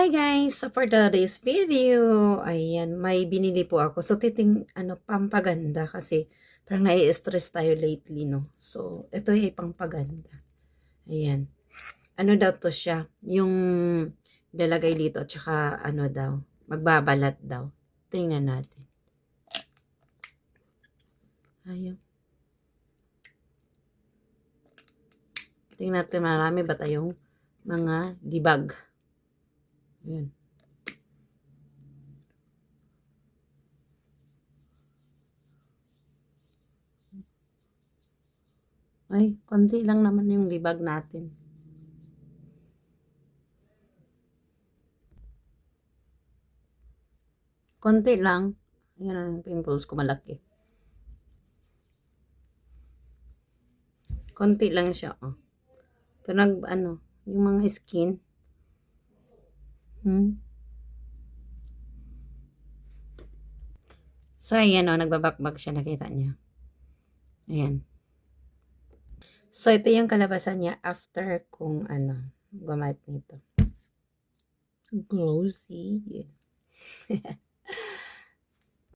Hi guys! So for today's video, ayan, may binili po ako. So pampaganda kasi parang nai-stress tayo lately, no? So, ito ay pampaganda. Ayan. Ano daw to siya? Yung lalagay dito at saka ano daw, magbabalat daw. Tingnan natin. Ayaw. Tingnan natin marami ba tayong mga libag. Ayan. Ay, konti lang naman yung libag natin. Konti lang. Ayan ang pimples ko malaki. Konti lang siya, oh. Pero yung mga skin. So, ayan, oh, nagbabakbak siya, nakita niya. Ayan. So, ito yung kalabasan niya after kung gumamit nito. Glossy.